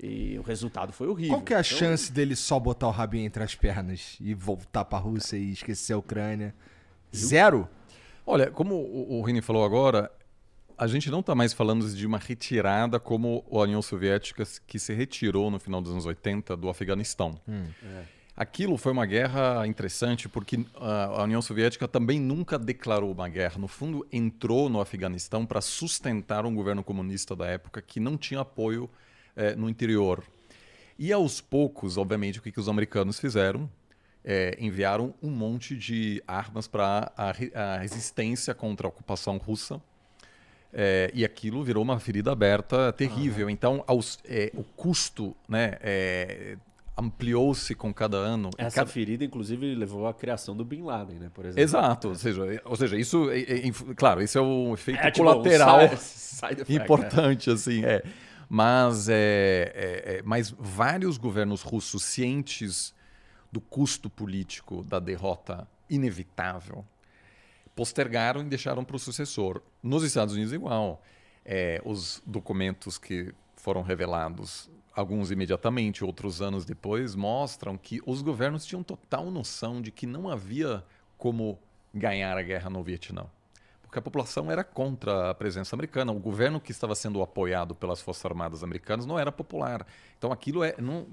E o resultado foi horrível. Qual que é a chance dele só botar o rabinho entre as pernas e voltar pra Rússia e esquecer a Ucrânia? Zero? Olha, como o Rini falou agora, a gente não está mais falando de uma retirada como a União Soviética que se retirou no final dos anos 80 do Afeganistão. Aquilo foi uma guerra interessante porque a União Soviética também nunca declarou uma guerra. No fundo, entrou no Afeganistão para sustentar um governo comunista da época que não tinha apoio no interior. E aos poucos, obviamente, o que os americanos fizeram? Enviaram um monte de armas para a resistência contra a ocupação russa. E aquilo virou uma ferida aberta terrível. Então, o custo, né, ampliou-se com cada ano. Essa ferida, inclusive, levou à criação do Bin Laden, né, por exemplo. Exato. Ou seja isso, claro, isso é um efeito colateral side effect, importante, assim. Mas vários governos russos cientes do custo político da derrota inevitável postergaram e deixaram para o sucessor. Nos Estados Unidos, igual. Os documentos que foram revelados, alguns imediatamente, outros anos depois, mostram que os governos tinham total noção de que não havia como ganhar a guerra no Vietnã. Porque a população era contra a presença americana. O governo que estava sendo apoiado pelas Forças Armadas americanas não era popular. Então aquilo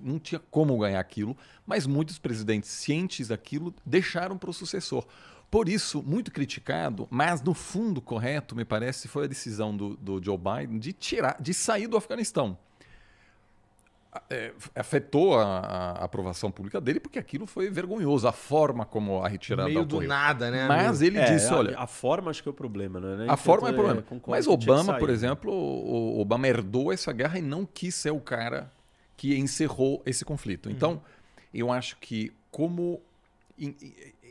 não tinha como ganhar aquilo, mas muitos presidentes cientes daquilo deixaram para o sucessor. Por isso, muito criticado, mas no fundo correto, me parece, foi a decisão do Joe Biden de sair do Afeganistão. Afetou a aprovação pública dele, porque aquilo foi vergonhoso, a forma como a retirada Meio ocorreu. do nada, né? Mas ele disse, olha... A forma acho que é o problema, não é? A forma é o problema. Mas Obama, por sair, exemplo, o Obama herdou essa guerra e não quis ser o cara que encerrou esse conflito. Então, eu acho que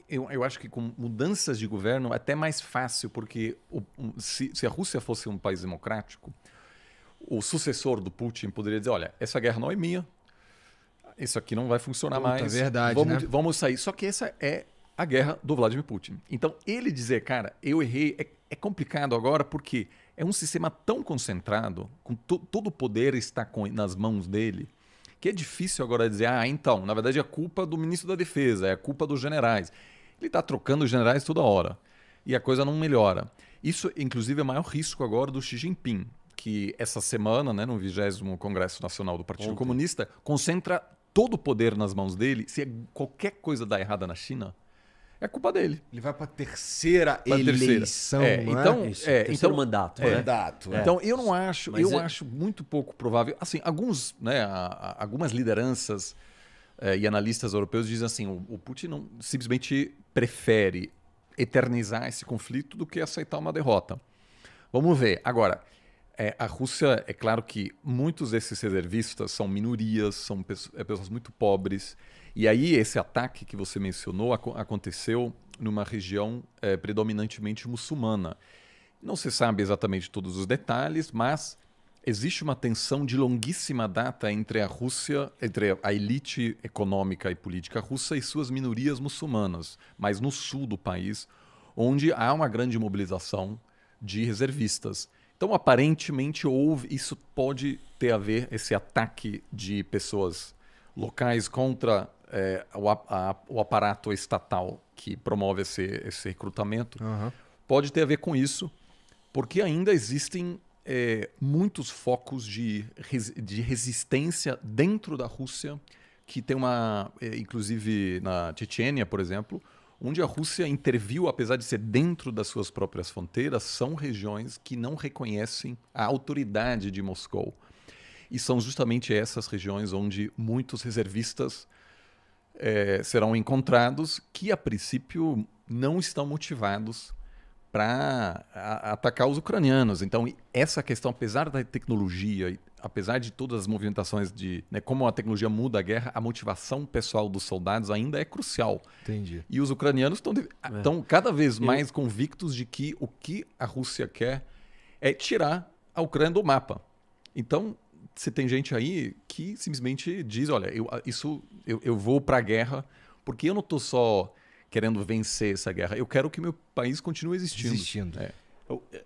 eu acho que com mudanças de governo é até mais fácil, porque se a Rússia fosse um país democrático, o sucessor do Putin poderia dizer, olha, essa guerra não é minha, isso aqui não vai funcionar mais. É verdade, vamos sair. Só que essa é a guerra do Vladimir Putin. Então, ele dizer, cara, eu errei, é complicado agora porque é um sistema tão concentrado, com todo o poder está nas mãos dele, que é difícil agora dizer, então, na verdade é culpa do ministro da Defesa, é culpa dos generais. Ele está trocando os generais toda hora e a coisa não melhora. Isso, inclusive, é o maior risco agora do Xi Jinping, que essa semana, né, no 20º Congresso Nacional do Partido Comunista, concentra todo o poder nas mãos dele. Se qualquer coisa dá errada na China, é culpa dele. Ele vai para a terceira eleição, então, terceiro mandato. Então, eu não acho, acho muito pouco provável. Assim, algumas lideranças e analistas europeus dizem assim, o Putin simplesmente prefere eternizar esse conflito do que aceitar uma derrota. Vamos ver. Agora, a Rússia, é claro que muitos desses reservistas são minorias, são pessoas muito pobres. E aí esse ataque que você mencionou aconteceu numa região predominantemente muçulmana. Não se sabe exatamente todos os detalhes, mas existe uma tensão de longuíssima data entre a Rússia, entre a elite econômica e política russa e suas minorias muçulmanas, mas no sul do país, onde há uma grande mobilização de reservistas. Então, aparentemente, isso pode ter a ver, esse ataque de pessoas locais contra o aparato estatal que promove esse recrutamento, pode ter a ver com isso, porque ainda existem muitos focos de resistência dentro da Rússia, que tem inclusive na Chechênia, por exemplo, onde a Rússia interviu, apesar de ser dentro das suas próprias fronteiras, são regiões que não reconhecem a autoridade de Moscou. E são justamente essas regiões onde muitos reservistas serão encontrados que, a princípio, não estão motivados para atacar os ucranianos. Então, essa questão, apesar da tecnologia, apesar de todas as movimentações como a tecnologia muda a guerra, a motivação pessoal dos soldados ainda é crucial. Entendi. E os ucranianos estão cada vez mais convictos de que o que a Rússia quer é tirar a Ucrânia do mapa. Então, você tem gente aí que simplesmente diz, olha, eu vou para a guerra porque eu não estou só querendo vencer essa guerra. Eu quero que meu país continue existindo.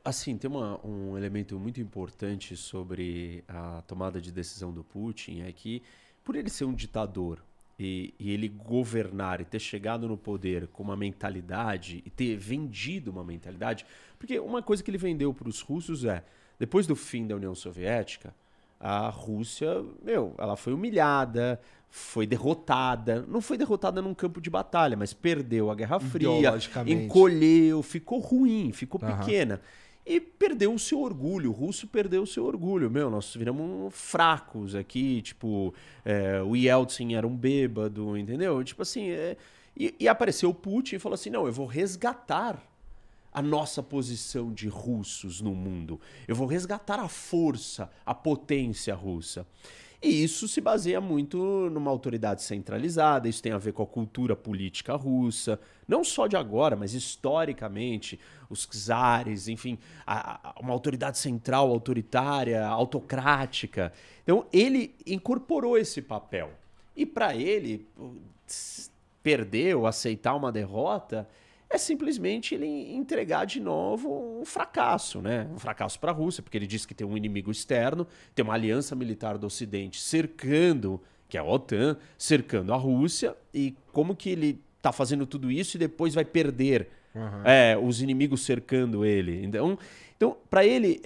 Assim, tem um elemento muito importante sobre a tomada de decisão do Putin, é que, por ele ser um ditador e ele governar e ter chegado no poder com uma mentalidade e ter vendido uma mentalidade, porque uma coisa que ele vendeu para os russos é, depois do fim da União Soviética, a Rússia, ela foi humilhada, foi derrotada. Não foi derrotada num campo de batalha, mas perdeu a Guerra Fria, encolheu, ficou ruim, ficou pequena. E perdeu o seu orgulho, o russo perdeu o seu orgulho. Nós viramos fracos aqui, tipo, o Yeltsin era um bêbado, entendeu? Tipo assim, e apareceu o Putin e falou assim, não, eu vou resgatar a nossa posição de russos no mundo. Eu vou resgatar a força, a potência russa. E isso se baseia muito numa autoridade centralizada, isso tem a ver com a cultura política russa, não só de agora, mas historicamente, os czares, enfim, uma autoridade central, autoritária, autocrática. Então, ele incorporou esse papel. E para ele, perder ou aceitar uma derrota é simplesmente ele entregar de novo um fracasso, né? Um fracasso para a Rússia, porque ele diz que tem um inimigo externo, tem uma aliança militar do Ocidente cercando, que é a OTAN, cercando a Rússia, e como que ele está fazendo tudo isso e depois vai perder os inimigos cercando ele. Então para ele,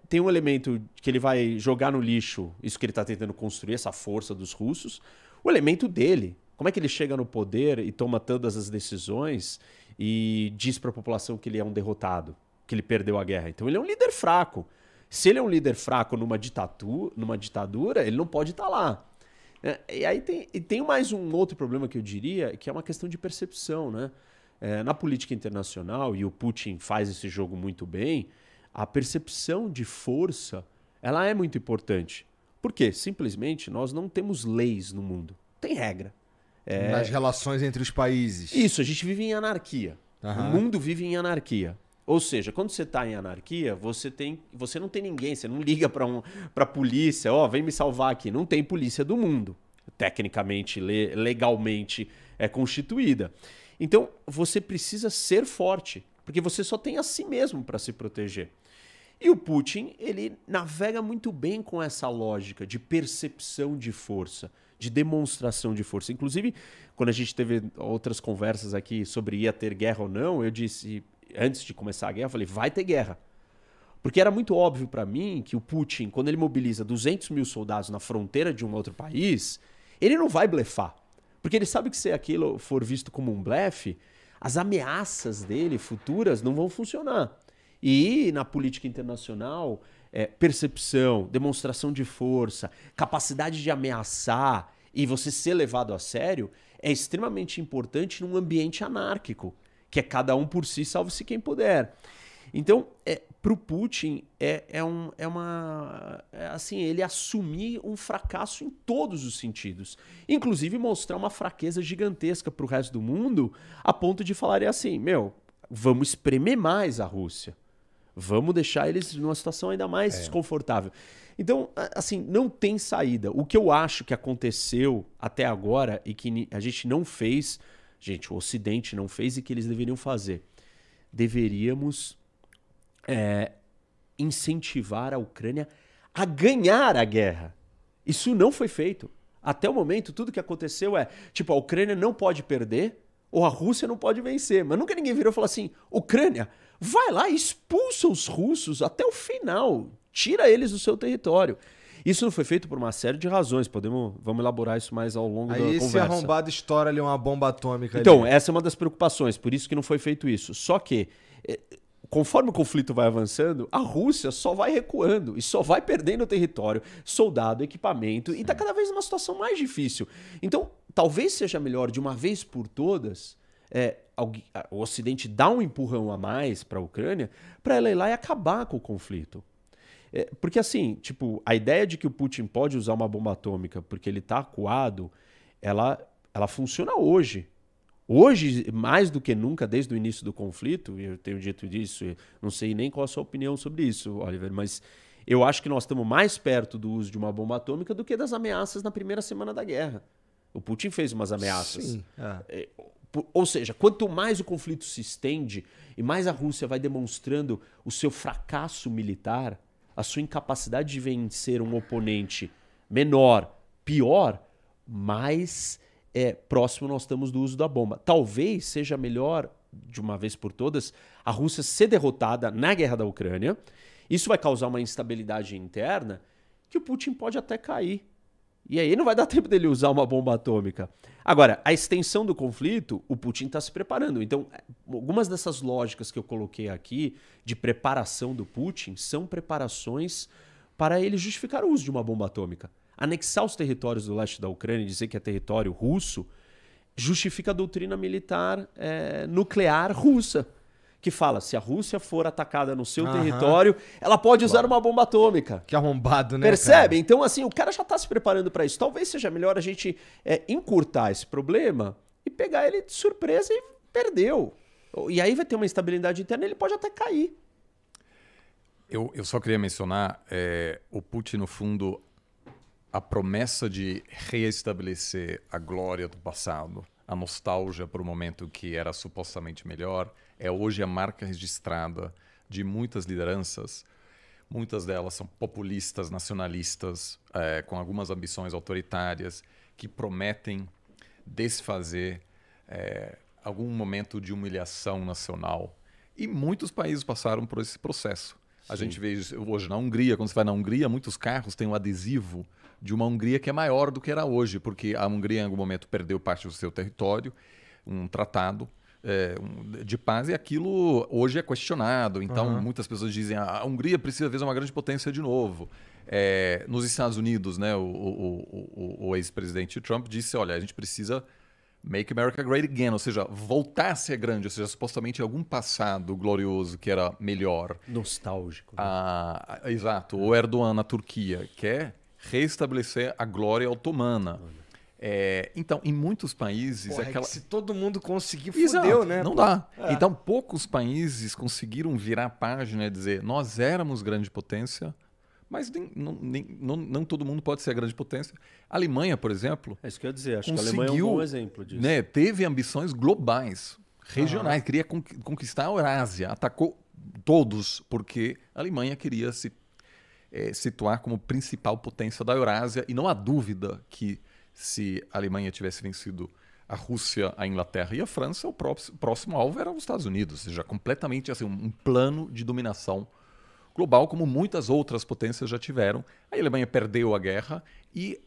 tem um elemento que ele vai jogar no lixo, isso que ele está tentando construir, essa força dos russos, o elemento dele. Como é que ele chega no poder e toma todas as decisões e diz para a população que ele é um derrotado, que ele perdeu a guerra? Então ele é um líder fraco. Se ele é um líder fraco numa ditadura, ele não pode estar lá. E aí tem mais um outro problema que eu diria, que é uma questão de percepção, né? Na política internacional, e o Putin faz esse jogo muito bem, a percepção de força ela é muito importante. Por quê? Simplesmente nós não temos leis no mundo. Tem regra. Nas relações entre os países. Isso, a gente vive em anarquia. O mundo vive em anarquia. Ou seja, quando você está em anarquia, você não tem ninguém, você não liga para a polícia, vem me salvar aqui. Não tem polícia do mundo. Tecnicamente, legalmente é constituída. Então, você precisa ser forte, porque você só tem a si mesmo para se proteger. E o Putin, ele navega muito bem com essa lógica de percepção de força, de demonstração de força. Inclusive, quando a gente teve outras conversas aqui sobre ia ter guerra ou não, eu disse, antes de começar a guerra, eu falei, vai ter guerra. Porque era muito óbvio para mim que o Putin, quando ele mobiliza 200 mil soldados na fronteira de um outro país, ele não vai blefar. Porque ele sabe que se aquilo for visto como um blefe, as ameaças dele futuras não vão funcionar. E na política internacional, percepção, demonstração de força, capacidade de ameaçar e você ser levado a sério é extremamente importante num ambiente anárquico, que é cada um por si, salve-se quem puder. Então, para o Putin, assim, ele assumir um fracasso em todos os sentidos. Inclusive mostrar uma fraqueza gigantesca para o resto do mundo, a ponto de falarem assim, vamos espremer mais a Rússia. Vamos deixar eles numa situação ainda mais desconfortável. Então, assim, não tem saída. O que eu acho que aconteceu até agora e que a gente não fez, o Ocidente não fez e que eles deveriam fazer. Deveríamos incentivar a Ucrânia a ganhar a guerra. Isso não foi feito. Até o momento, tudo que aconteceu a Ucrânia não pode perder ou a Rússia não pode vencer. Mas nunca ninguém virou e falou assim, Ucrânia, vai lá e expulsa os russos até o final. Tira eles do seu território. Isso não foi feito por uma série de razões. Vamos elaborar isso mais ao longo da conversa. Aí esse arrombado estoura ali uma bomba atômica. Então, essa é uma das preocupações. Por isso que não foi feito isso. Só que, conforme o conflito vai avançando, a Rússia só vai recuando e só vai perdendo território, soldado, equipamento. E está cada vez numa situação mais difícil. Então, talvez seja melhor, de uma vez por todas, o Ocidente dar um empurrão a mais para a Ucrânia para ela ir lá e acabar com o conflito. Porque assim, a ideia de que o Putin pode usar uma bomba atômica porque ele está acuado, ela funciona hoje. Hoje, mais do que nunca, desde o início do conflito, e eu tenho dito isso, não sei nem qual a sua opinião sobre isso, Oliver, mas eu acho que nós estamos mais perto do uso de uma bomba atômica do que das ameaças na primeira semana da guerra. O Putin fez umas ameaças. Sim. Ou seja, quanto mais o conflito se estende e mais a Rússia vai demonstrando o seu fracasso militar, a sua incapacidade de vencer um oponente menor, pior, mais próximo nós estamos do uso da bomba. Talvez seja melhor, de uma vez por todas, a Rússia ser derrotada na guerra da Ucrânia. Isso vai causar uma instabilidade interna que o Putin pode até cair. E aí não vai dar tempo dele usar uma bomba atômica. Agora, a extensão do conflito, o Putin está se preparando. Então, algumas dessas lógicas que eu coloquei aqui de preparação do Putin são preparações para ele justificar o uso de uma bomba atômica. Anexar os territórios do leste da Ucrânia e dizer que é território russo justifica a doutrina militar nuclear russa, que fala, se a Rússia for atacada no seu território, ela pode usar uma bomba atômica. Que arrombado, né? Percebe? Cara? Então, assim, o cara já está se preparando para isso. Talvez seja melhor a gente encurtar esse problema e pegar ele de surpresa e perdeu. E aí vai ter uma instabilidade interna e ele pode até cair. Eu só queria mencionar, o Putin, no fundo, a promessa de reestabelecer a glória do passado, a nostalgia por um momento que era supostamente melhor, é hoje a marca registrada de muitas lideranças. Muitas delas são populistas, nacionalistas, com algumas ambições autoritárias, que prometem desfazer algum momento de humilhação nacional. E muitos países passaram por esse processo. A gente vê hoje na Hungria, quando você vai na Hungria, muitos carros têm um adesivo de uma Hungria que é maior do que era hoje, porque a Hungria em algum momento perdeu parte do seu território, um tratado de paz, e aquilo hoje é questionado. Então, muitas pessoas dizem a Hungria precisa ver uma grande potência de novo. Nos Estados Unidos, né, o ex-presidente Trump disse, olha, a gente precisa make America great again, ou seja, voltar a ser grande, ou seja, supostamente algum passado glorioso que era melhor. Nostálgico. Né? Exato. O Erdogan na Turquia quer reestabelecer a glória otomana. Então, em muitos países... Se todo mundo conseguir, Exato, fudeu, né? Não dá. Então, poucos países conseguiram virar a página e dizer nós éramos grande potência, mas não todo mundo pode ser a grande potência. A Alemanha, por exemplo... É isso que eu ia dizer. Acho que a Alemanha é um bom exemplo disso. Né, teve ambições globais, regionais. Queria conquistar a Eurásia. Atacou todos, porque a Alemanha queria se situar como principal potência da Eurásia. E não há dúvida que se a Alemanha tivesse vencido a Rússia, a Inglaterra e a França, o próximo alvo era os Estados Unidos. Ou seja, completamente assim, um plano de dominação global, como muitas outras potências já tiveram. A Alemanha perdeu a guerra e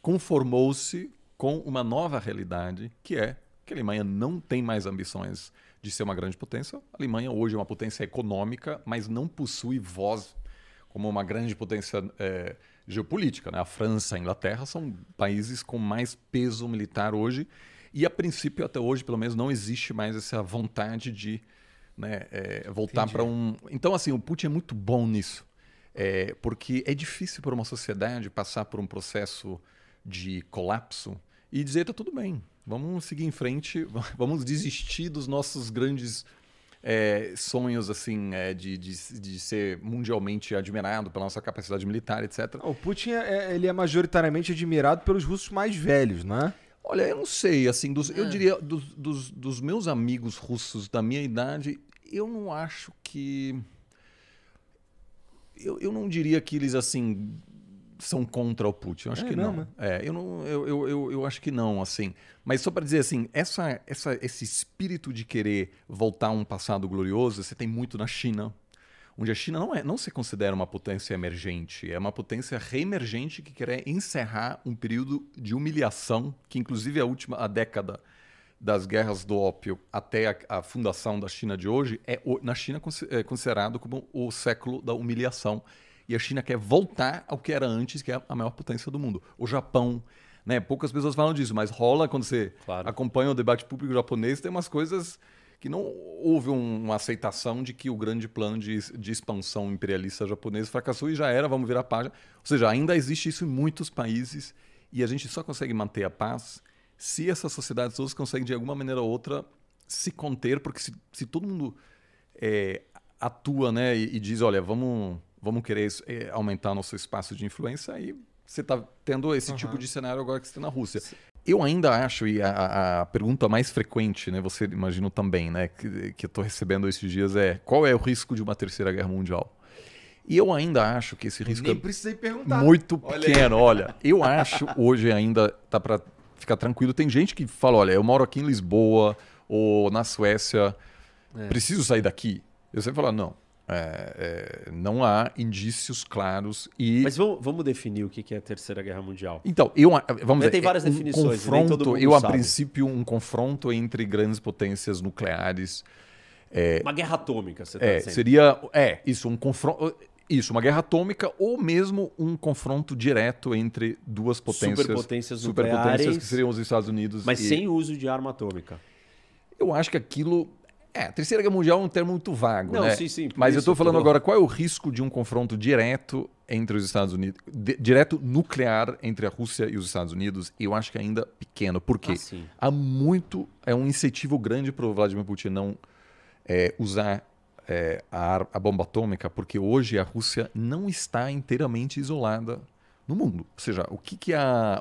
conformou-se com uma nova realidade, que é que a Alemanha não tem mais ambições de ser uma grande potência. A Alemanha hoje é uma potência econômica, mas não possui voz como uma grande potência geopolítica. Né? A França, a Inglaterra são países com mais peso militar hoje e, a princípio, até hoje, pelo menos, não existe mais essa vontade de voltar para um... Então, assim, o Putin é muito bom nisso, porque é difícil para uma sociedade passar por um processo de colapso e dizer, tá tudo bem, vamos seguir em frente, vamos desistir dos nossos grandes sonhos assim, de ser mundialmente admirado pela nossa capacidade militar, etc. O Putin ele é majoritariamente admirado pelos russos mais velhos, não é? Olha, eu não sei, assim, eu diria, dos meus amigos russos da minha idade, eu não acho que... Eu não diria que eles, assim, são contra o Putin. Eu acho que não. Eu acho que não, assim. Mas só para dizer, assim, esse espírito de querer voltar a um passado glorioso, você tem muito na China, onde a China não se considera uma potência emergente, é uma potência reemergente que quer encerrar um período de humilhação, que inclusive a década das guerras do ópio até a fundação da China de hoje, na China é considerado como o século da humilhação. E a China quer voltar ao que era antes, que é a maior potência do mundo. O Japão, né? Poucas pessoas falam disso, mas rola quando você acompanha o debate público japonês, tem umas coisas que não houve uma aceitação de que o grande plano de expansão imperialista japonês fracassou e já era, vamos virar a página. Ou seja, ainda existe isso em muitos países e a gente só consegue manter a paz se essas sociedades todas conseguem, de alguma maneira ou outra, se conter, porque se todo mundo atua, né, e diz, olha, vamos querer aumentar nosso espaço de influência, aí você está tendo esse tipo de cenário agora que você tem na Rússia. Eu ainda acho, e a pergunta mais frequente, né, você imagina também, né, que eu estou recebendo esses dias é: qual é o risco de uma terceira guerra mundial? E eu ainda acho que esse risco Nem precisei perguntar. muito Olha pequeno. Olha, eu acho hoje ainda tá para ficar tranquilo. Tem gente que fala: olha, eu moro aqui em Lisboa ou na Suécia, preciso sair daqui? Eu sempre falo: não. Não há indícios claros e... Mas vamos definir o que é a Terceira Guerra Mundial. Então, vamos dizer, tem várias definições, nem todo confronto, mundo a sabe. princípio, um confronto entre grandes potências nucleares. Uma guerra atômica, você está dizendo. Seria isso, um confronto. Isso, uma guerra atômica ou mesmo um confronto direto entre duas potências. Superpotências nucleares. Que seriam os Estados Unidos. Mas sem uso de arma atômica. Eu acho que aquilo... A Terceira Guerra Mundial é um termo muito vago, Não, né? sim. Mas eu estou falando agora, qual é o risco de um confronto direto entre os Estados Unidos, direto nuclear entre a Rússia e os Estados Unidos? Eu acho que ainda pequeno. Por quê? Há um incentivo grande para o Vladimir Putin não usar a bomba atômica, porque hoje a Rússia não está inteiramente isolada no mundo. Ou seja, o que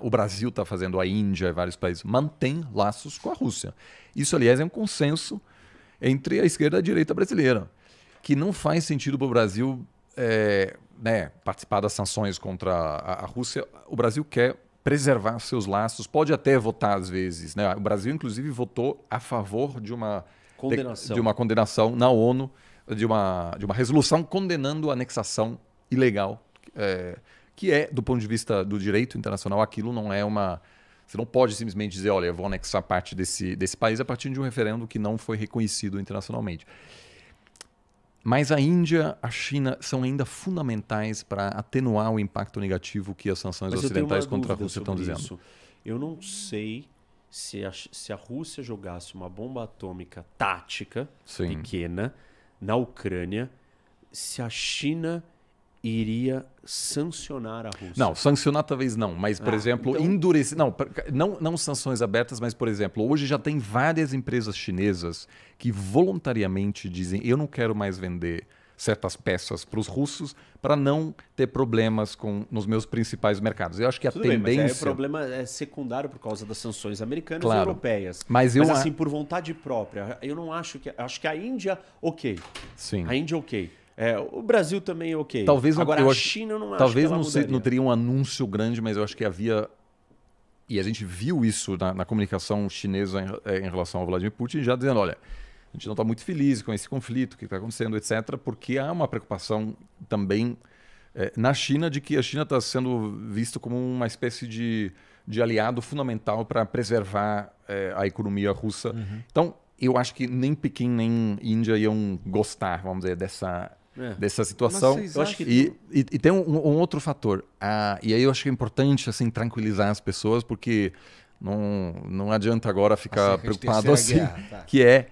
o Brasil está fazendo, a Índia e vários países, mantém laços com a Rússia. Isso, aliás, é um consenso entre a esquerda e a direita brasileira, que não faz sentido para o Brasil participar das sanções contra a Rússia. O Brasil quer preservar seus laços, pode até votar às vezes, né? O Brasil, inclusive, votou a favor de uma condenação na ONU, de uma resolução condenando a anexação ilegal, que do ponto de vista do direito internacional, aquilo não é uma... Você não pode simplesmente dizer: olha, eu vou anexar parte desse país a partir de um referendo que não foi reconhecido internacionalmente. Mas a Índia, a China são ainda fundamentais para atenuar o impacto negativo que as sanções ocidentais contra a Rússia estão dizendo. Isso. Eu não sei se a Rússia jogasse uma bomba atômica tática, pequena, na Ucrânia, se a China iria sancionar a Rússia. Não, sancionar talvez não, mas, por exemplo, então... endurecer... Não sanções abertas, mas, por exemplo, hoje já tem várias empresas chinesas que voluntariamente dizem: eu não quero mais vender certas peças para os russos para não ter problemas nos meus principais mercados. Eu acho que a tendência... Mas o problema é secundário por causa das sanções americanas e europeias. Mas assim, por vontade própria, eu não acho que... Acho que a Índia, ok. Sim. A Índia, ok. O Brasil também é ok. Talvez agora a China eu não acho talvez que ela não teria um anúncio grande, mas eu acho que havia... E a gente viu isso na comunicação chinesa em relação ao Vladimir Putin, já dizendo: olha, a gente não está muito feliz com esse conflito que está acontecendo, etc., porque há uma preocupação também na China de que a China está sendo vista como uma espécie de aliado fundamental para preservar a economia russa. Uhum. Então, eu acho que nem Pequim nem Índia iam gostar, vamos dizer, dessa situação. Eu acho que... E tem um outro fator. E aí eu acho que é importante assim, tranquilizar as pessoas, porque não adianta agora ficar preocupado assim, que é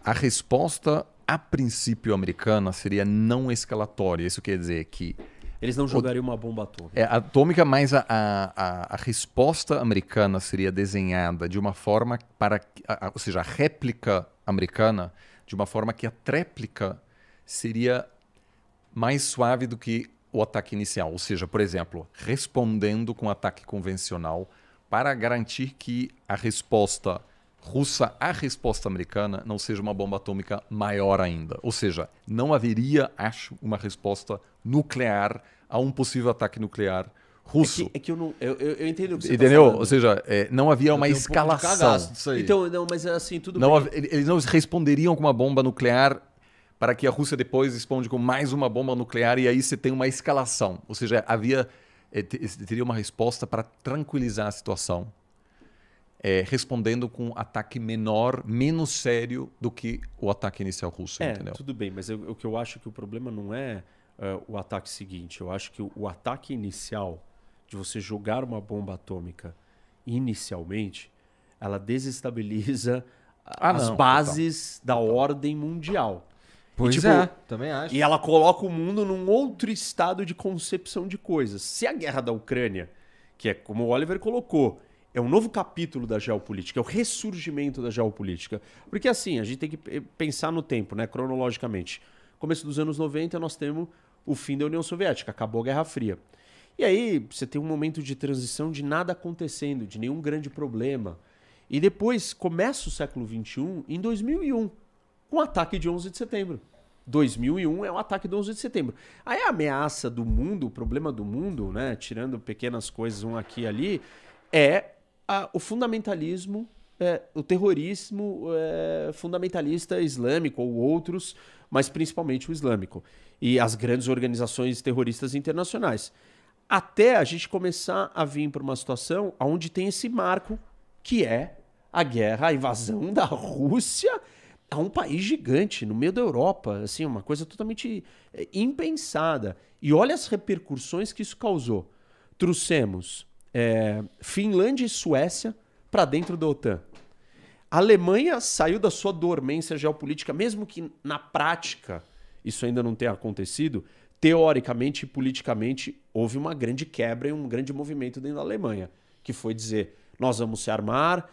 a resposta a princípio americana seria não escalatória. Isso quer dizer que eles não jogariam uma bomba atômica. Atômica, mas a resposta americana seria desenhada de uma forma ou seja, a réplica americana, de uma forma que a tréplica seria mais suave do que o ataque inicial. Ou seja, por exemplo, respondendo com ataque convencional para garantir que a resposta russa à resposta americana não seja uma bomba atômica maior ainda. Ou seja, não haveria, acho, uma resposta nuclear a um possível ataque nuclear russo. É que eu não... Eu entendo o que você Entendeu? tá falando. Ou seja, não havia uma escalação. Disso aí. Então, não, mas assim, tudo não, bem. Eles não responderiam com uma bomba nuclear para que a Rússia depois responde com mais uma bomba nuclear e aí você tem uma escalação. Ou seja, teria uma resposta para tranquilizar a situação, respondendo com um ataque menor, menos sério do que o ataque inicial russo. Entendeu? Tudo bem, mas o que eu acho que o problema não é o ataque seguinte. Eu acho que o ataque inicial, de você jogar uma bomba atômica inicialmente, ela desestabiliza as bases da ordem mundial. Pois também acho. E ela coloca o mundo num outro estado de concepção de coisas. Se a guerra da Ucrânia, que é como o Oliver colocou, é um novo capítulo da geopolítica, é o ressurgimento da geopolítica. Porque assim, a gente tem que pensar no tempo, né, cronologicamente. Começo dos anos 90, nós temos o fim da União Soviética, acabou a Guerra Fria. E aí você tem um momento de transição de nada acontecendo, de nenhum grande problema. E depois começa o século XXI em 2001, com o ataque de 11 de setembro. 2001 é o ataque do 11 de setembro. Aí a ameaça do mundo, o problema do mundo, né, tirando pequenas coisas um aqui e ali, é o fundamentalismo, o terrorismo fundamentalista islâmico ou outros, mas principalmente o islâmico. E as grandes organizações terroristas internacionais. Até a gente começar a vir para uma situação onde tem esse marco, que é a guerra, a invasão da Rússia a um país gigante, no meio da Europa, assim, uma coisa totalmente impensada. E olha as repercussões que isso causou. Trouxemos Finlândia e Suécia para dentro da OTAN. A Alemanha saiu da sua dormência geopolítica, mesmo que na prática isso ainda não tenha acontecido, teoricamente e politicamente houve uma grande quebra e um grande movimento dentro da Alemanha, que foi dizer, nós vamos se armar,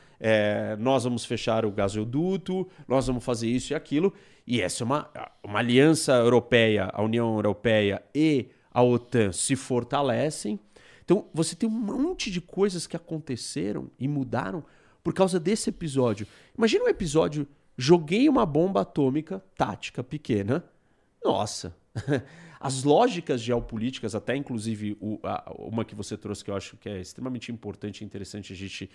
nós vamos fechar o gasoduto, nós vamos fazer isso e aquilo. E essa é uma aliança europeia, a União Europeia e a OTAN se fortalecem. Então você tem um monte de coisas que aconteceram e mudaram por causa desse episódio. Imagina um episódio, joguei uma bomba atômica tática pequena. Nossa, as lógicas geopolíticas, até inclusive uma que você trouxe que eu acho que é extremamente importante e interessante a gente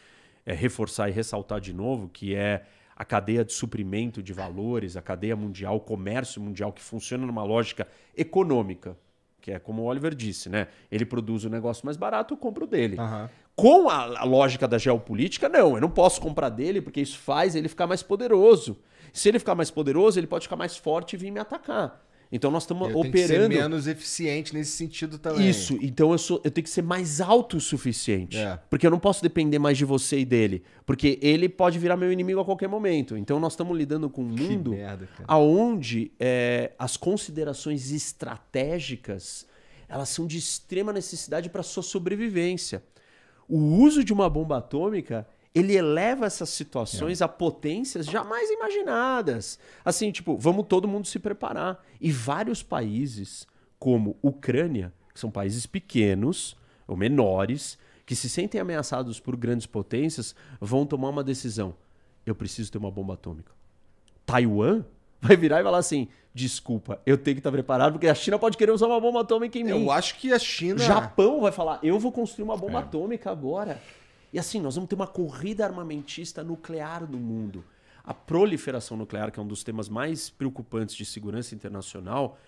reforçar e ressaltar de novo, que é a cadeia de suprimento de valores, a cadeia mundial, o comércio mundial que funciona numa lógica econômica, que é como o Oliver disse, né? Ele produz o negócio mais barato, eu compro dele. Uhum. Com a lógica da geopolítica, não, eu não posso comprar dele porque isso faz ele ficar mais poderoso. Se ele ficar mais poderoso, ele pode ficar mais forte e vir me atacar. Então nós estamos operando... Tem que ser menos eficiente nesse sentido também. Isso, então eu tenho que ser mais autossuficiente. Porque eu não posso depender mais de você e dele. Porque ele pode virar meu inimigo a qualquer momento. Então nós estamos lidando com um mundo onde as considerações estratégicas elas são de extrema necessidade para a sua sobrevivência. O uso de uma bomba atômica... ele eleva essas situações a potências jamais imaginadas. Assim, tipo, vamos todo mundo se preparar. E vários países, como Ucrânia, que são países pequenos ou menores, que se sentem ameaçados por grandes potências, vão tomar uma decisão. Eu preciso ter uma bomba atômica. Taiwan vai virar e falar assim, desculpa, eu tenho que estar preparado, porque a China pode querer usar uma bomba atômica em mim. Eu acho que a China... Japão vai falar, eu vou construir uma bomba atômica agora. E assim, nós vamos ter uma corrida armamentista nuclear no mundo. A proliferação nuclear, que é um dos temas mais preocupantes de segurança internacional,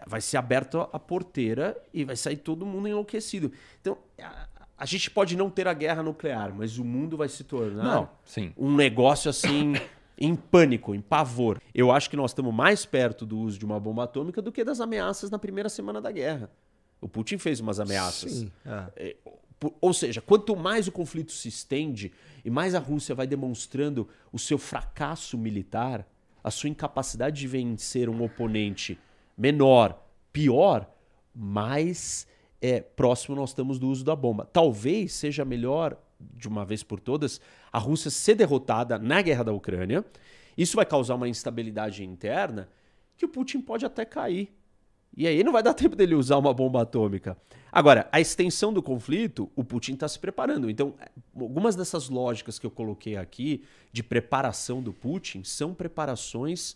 vai ser aberta a porteira e vai sair todo mundo enlouquecido. Então, a gente pode não ter a guerra nuclear, mas o mundo vai se tornar um negócio assim em pânico, em pavor. Eu acho que nós estamos mais perto do uso de uma bomba atômica do que das ameaças na primeira semana da guerra. O Putin fez umas ameaças. Sim. Ou seja, quanto mais o conflito se estende e mais a Rússia vai demonstrando o seu fracasso militar, a sua incapacidade de vencer um oponente menor, pior, mais próximo nós estamos do uso da bomba. Talvez seja melhor, de uma vez por todas, a Rússia ser derrotada na guerra da Ucrânia. Isso vai causar uma instabilidade interna que o Putin pode até cair. E aí não vai dar tempo dele usar uma bomba atômica. Agora, a extensão do conflito, o Putin está se preparando. Então, algumas dessas lógicas que eu coloquei aqui de preparação do Putin são preparações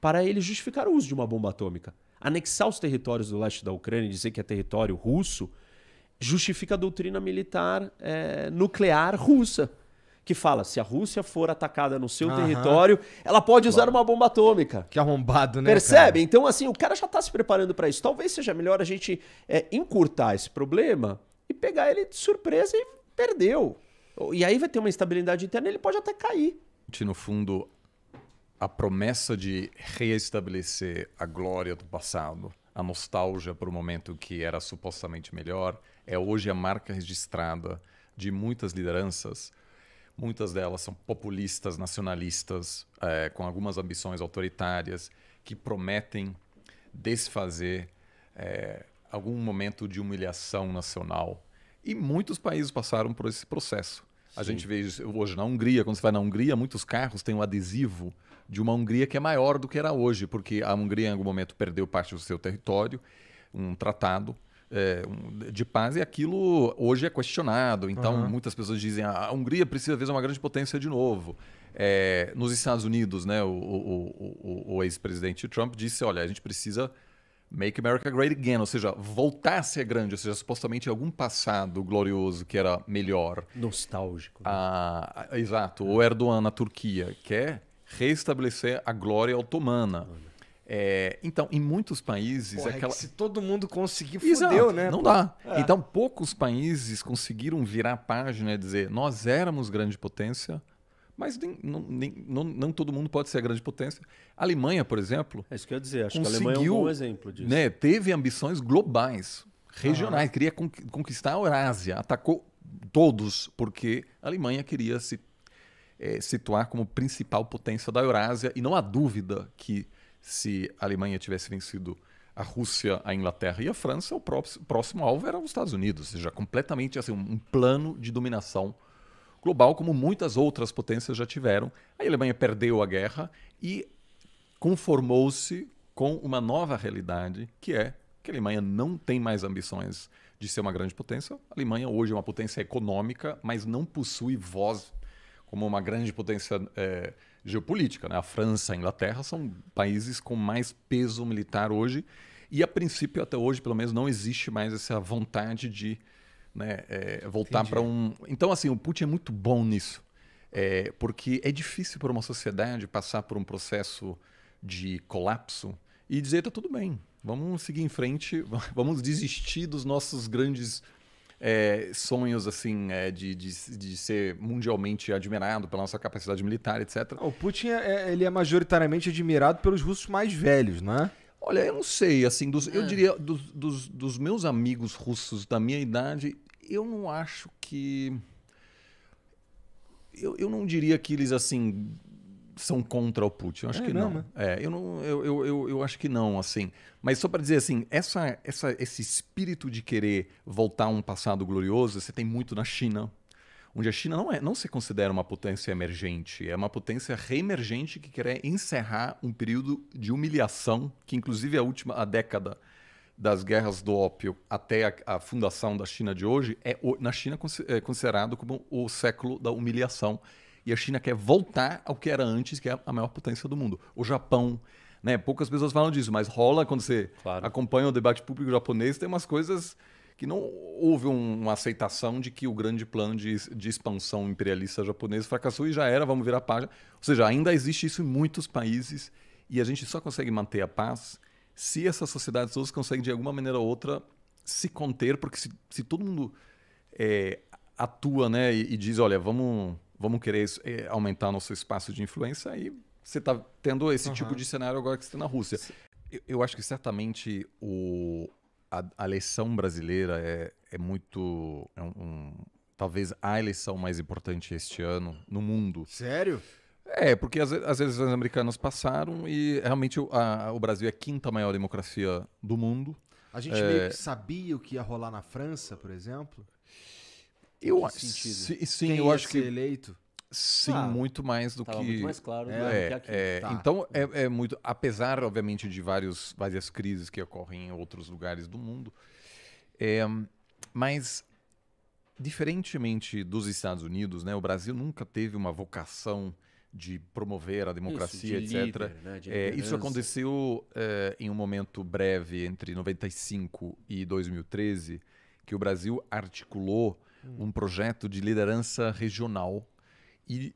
para ele justificar o uso de uma bomba atômica. Anexar os territórios do leste da Ucrânia e dizer que é território russo justifica a doutrina militar nuclear russa, que fala, se a Rússia for atacada no seu território, ela pode usar uma bomba atômica. Que arrombado, né? Percebe? Cara? Então, assim, o cara já está se preparando para isso. Talvez seja melhor a gente encurtar esse problema e pegar ele de surpresa e perdeu. E aí vai ter uma instabilidade interna e ele pode até cair. No fundo, a promessa de reestabelecer a glória do passado, a nostalgia por um momento que era supostamente melhor, é hoje a marca registrada de muitas lideranças. Muitas delas são populistas, nacionalistas, com algumas ambições autoritárias, que prometem desfazer algum momento de humilhação nacional. E muitos países passaram por esse processo. A gente vê hoje na Hungria, quando você vai na Hungria, muitos carros têm um adesivo de uma Hungria que é maior do que era hoje, porque a Hungria em algum momento perdeu parte do seu território, um tratado de paz, e aquilo hoje é questionado. Então, muitas pessoas dizem a Hungria precisa ver uma grande potência de novo. Nos Estados Unidos, né, o ex-presidente Trump disse, olha, a gente precisa make America great again, ou seja, voltar a ser grande, ou seja, supostamente algum passado glorioso que era melhor. Nostálgico. Né? Exato. O Erdogan na Turquia quer reestabelecer a glória otomana. Então, em muitos países... se todo mundo conseguir, Exato, fudeu, né? não dá. Então, poucos países conseguiram virar a página e dizer nós éramos grande potência, mas não todo mundo pode ser grande potência. A Alemanha, por exemplo... É isso que eu ia dizer. Acho que a Alemanha é um bom exemplo disso. Né, teve ambições globais, regionais. Queria conquistar a Eurásia. Atacou todos, porque a Alemanha queria se situar como principal potência da Eurásia. E não há dúvida que se a Alemanha tivesse vencido a Rússia, a Inglaterra e a França, o próximo alvo era os Estados Unidos. Ou seja, completamente assim, um plano de dominação global, como muitas outras potências já tiveram. A Alemanha perdeu a guerra e conformou-se com uma nova realidade, que é que a Alemanha não tem mais ambições de ser uma grande potência. A Alemanha hoje é uma potência econômica, mas não possui voz como uma grande potência geopolítica. Né? A França e a Inglaterra são países com mais peso militar hoje e, a princípio, até hoje, pelo menos, não existe mais essa vontade de voltar para um... Então, assim, o Putin é muito bom nisso, porque é difícil para uma sociedade passar por um processo de colapso e dizer, tá tudo bem, vamos seguir em frente, vamos desistir dos nossos grandes sonhos assim, de ser mundialmente admirado pela nossa capacidade militar, etc. O Putin ele é majoritariamente admirado pelos russos mais velhos, não é? Olha, eu não sei, assim, eu diria, dos meus amigos russos da minha idade, eu não acho que... Eu não diria que eles, assim, são contra o Putin. Eu acho que não. Eu acho que não, assim. Mas só para dizer, assim, esse espírito de querer voltar a um passado glorioso, você tem muito na China, onde a China não se considera uma potência emergente, é uma potência reemergente que quer encerrar um período de humilhação, que inclusive a década das guerras do ópio até a fundação da China de hoje, na China é considerado como o século da humilhação. E a China quer voltar ao que era antes, que é a maior potência do mundo. O Japão, né? Poucas pessoas falam disso, mas rola quando você acompanha o debate público japonês, tem umas coisas que não houve uma aceitação de que o grande plano de expansão imperialista japonês fracassou e já era, vamos virar a página. Ou seja, ainda existe isso em muitos países e a gente só consegue manter a paz se essas sociedades todas conseguem, de alguma maneira ou outra, se conter, porque se todo mundo atua, né, e diz, olha, vamos querer aumentar nosso espaço de influência, aí você está tendo esse tipo de cenário agora que você tem na Rússia. Eu acho que certamente a eleição brasileira é muito... talvez a eleição mais importante este ano no mundo. Sério? Porque as eleições americanas passaram e realmente o Brasil é a quinta maior democracia do mundo. A gente meio que sabia o que ia rolar na França, por exemplo? Sim, eu acho que eleito. Sim, muito mais do que... muito mais claro do que aqui. Então, é muito... Apesar, obviamente, de várias crises que ocorrem em outros lugares do mundo, mas, diferentemente dos Estados Unidos, né, o Brasil nunca teve uma vocação de promover a democracia, de etc. líder, né, de Isso aconteceu em um momento breve entre 95 e 2013, que o Brasil articulou um projeto de liderança regional e,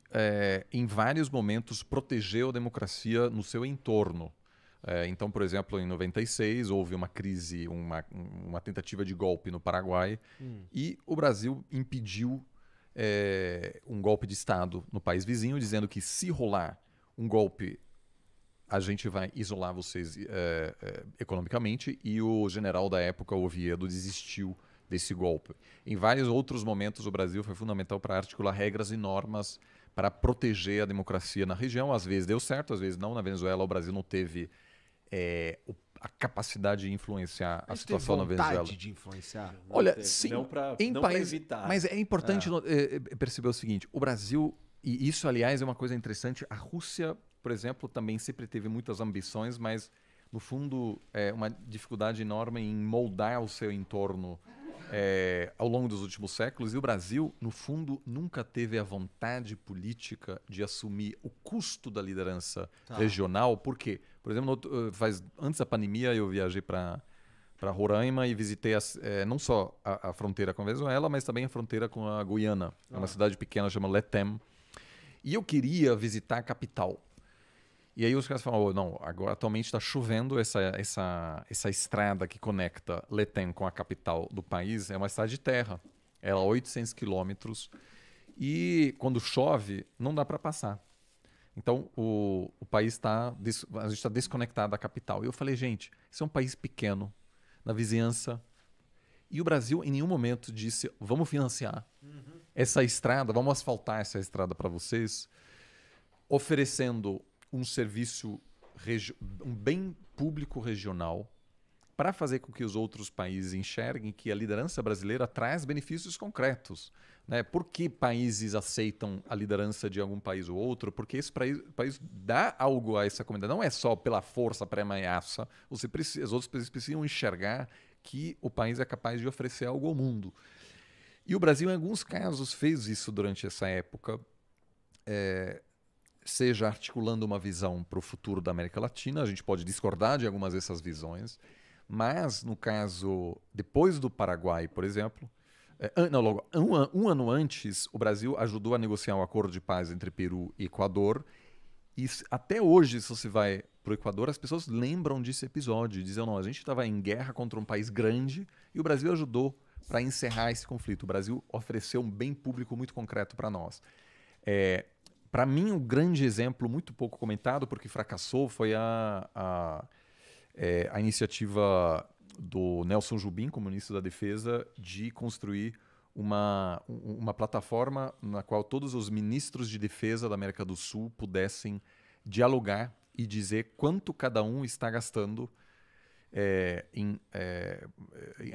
em vários momentos, protegeu a democracia no seu entorno. Então, por exemplo, em 96, houve uma crise, uma tentativa de golpe no Paraguai, e o Brasil impediu um golpe de Estado no país vizinho, dizendo que se rolar um golpe, a gente vai isolar vocês economicamente, e o general da época, o Oviedo, desistiu desse golpe. Em vários outros momentos, o Brasil foi fundamental para articular regras e normas para proteger a democracia na região. Às vezes deu certo, às vezes não. Na Venezuela, o Brasil não teve a capacidade de influenciar a situação na Venezuela. Vontade de influenciar? Olha, sim, não pra evitar. Mas é importante perceber o seguinte, o Brasil, e isso, aliás, é uma coisa interessante, a Rússia, por exemplo, também sempre teve muitas ambições, mas no fundo, uma dificuldade enorme em moldar o seu entorno ao longo dos últimos séculos. E o Brasil, no fundo, nunca teve a vontade política de assumir o custo da liderança regional. Por quê? Por exemplo, antes da pandemia, eu viajei para Roraima e visitei não só a fronteira com a Venezuela, mas também a fronteira com a Guiana. É uma cidade pequena chamada Letem. E eu queria visitar a capital. E aí os caras falam, não, agora atualmente está chovendo, essa estrada que conecta Letem com a capital do país é uma estrada de terra. Ela é 800 quilômetros e quando chove não dá para passar. Então a gente está desconectado da capital. E eu falei, gente, isso é um país pequeno, na vizinhança. E o Brasil em nenhum momento disse, vamos financiar essa estrada, vamos asfaltar essa estrada para vocês, oferecendo um serviço, um bem público regional para fazer com que os outros países enxerguem que a liderança brasileira traz benefícios concretos. Né? Por que países aceitam a liderança de algum país ou outro? Porque esse país dá algo a essa comunidade. Não é só pela força pré-ameaça. Os outros países precisam enxergar que o país é capaz de oferecer algo ao mundo. E o Brasil, em alguns casos, fez isso durante essa época, seja articulando uma visão para o futuro da América Latina. A gente pode discordar de algumas dessas visões, mas no caso, depois do Paraguai, por exemplo, um ano antes, o Brasil ajudou a negociar um acordo de paz entre Peru e Equador. E até hoje, se você vai para o Equador, as pessoas lembram desse episódio e dizem, não, a gente estava em guerra contra um país grande e o Brasil ajudou para encerrar esse conflito. O Brasil ofereceu um bem público muito concreto para nós. Para mim, um grande exemplo, muito pouco comentado, porque fracassou, foi a iniciativa do Nelson Jubim, como ministro da Defesa, de construir uma plataforma na qual todos os ministros de defesa da América do Sul pudessem dialogar e dizer quanto cada um está gastando em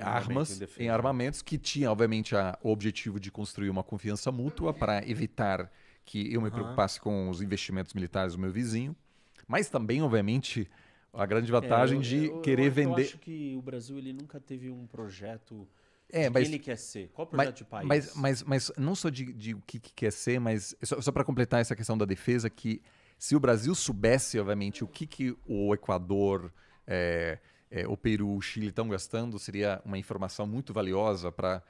armas, em armamentos, que tinha, obviamente, o objetivo de construir uma confiança mútua para evitar que eu me preocupasse com os investimentos militares do meu vizinho, mas também, obviamente, a grande vantagem de querer vender... Eu acho que o Brasil ele nunca teve um projeto de quem ele quer ser. Qual o projeto de país? Mas não só de o que quer ser, mas só para completar essa questão da defesa, que se o Brasil soubesse, obviamente, o que o Equador, o Peru, o Chile estão gastando, seria uma informação muito valiosa para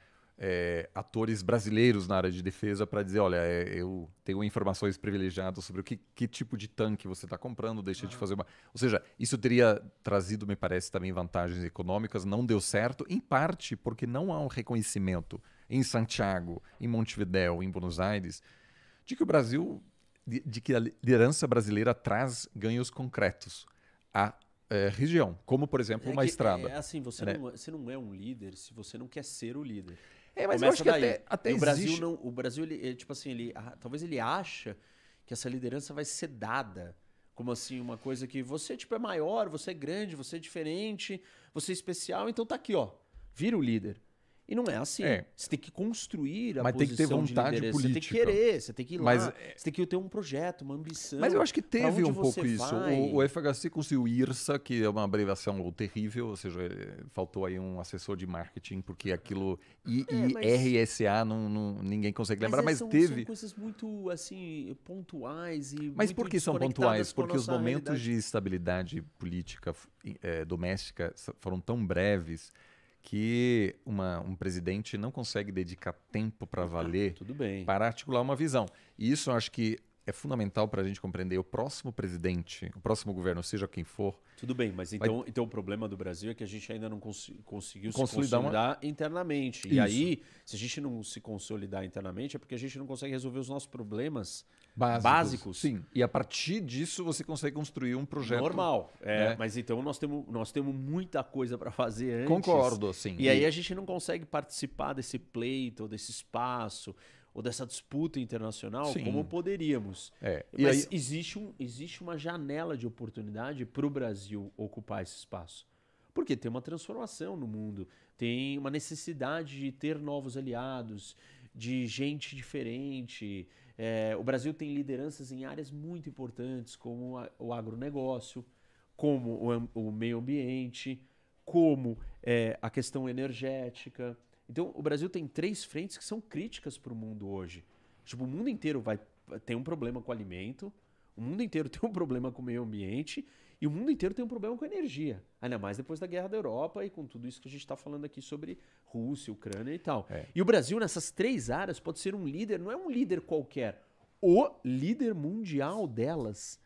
atores brasileiros na área de defesa para dizer, olha, eu tenho informações privilegiadas sobre que tipo de tanque você está comprando, deixa de fazer uma... Ou seja, isso teria trazido, me parece, também vantagens econômicas, não deu certo, em parte porque não há um reconhecimento em Santiago, em Montevidéu, em Buenos Aires, de que o Brasil, de que a liderança brasileira traz ganhos concretos à região, como, por exemplo, uma estrada. Assim, você não é um líder se você não quer ser o líder. Mas eu acho que até existe... O Brasil, tipo assim, talvez ele acha que essa liderança vai ser dada como assim, uma coisa que você tipo é maior, você é grande, você é diferente, você é especial, então tá aqui, ó, vira o líder. E não é assim. Você tem que construir a posição tem que ter vontade de política. Você tem que querer, você tem que ir lá, você tem que ter um projeto, uma ambição. Mas eu acho que teve um pouco isso. O FHC conseguiu IRSA, que é uma abreviação terrível, ou seja, faltou aí um assessor de marketing, porque aquilo... RSA ninguém consegue lembrar, mas teve... São coisas muito, assim, pontuais e Mas por que são pontuais? Porque os momentos de estabilidade política doméstica foram tão breves que um presidente não consegue dedicar tempo para valer para articular uma visão. E isso eu acho que é fundamental para a gente compreender o próximo presidente, o próximo governo, seja quem for. Tudo bem, mas então o problema do Brasil é que a gente ainda não conseguiu se consolidar internamente. Isso. E aí, se a gente não se consolidar internamente, é porque a gente não consegue resolver os nossos problemas básicos. Sim, e a partir disso você consegue construir um projeto... Normal, mas então nós temos muita coisa para fazer antes. Concordo, sim. E aí a gente não consegue participar desse pleito, desse espaço... ou dessa disputa internacional, como poderíamos. Mas aí... existe uma janela de oportunidade para o Brasil ocupar esse espaço. Porque tem uma transformação no mundo, tem uma necessidade de ter novos aliados, de gente diferente. O Brasil tem lideranças em áreas muito importantes, como o agronegócio, como o meio ambiente, como a questão energética. Então, o Brasil tem 3 frentes que são críticas para o mundo hoje. Tipo, o mundo inteiro tem um problema com alimento, o mundo inteiro tem um problema com o meio ambiente e o mundo inteiro tem um problema com energia. Ainda mais depois da guerra da Europa e com tudo isso que a gente está falando aqui sobre Rússia, Ucrânia e tal. E o Brasil, nessas 3 áreas, pode ser um líder, não é um líder qualquer, o líder mundial delas.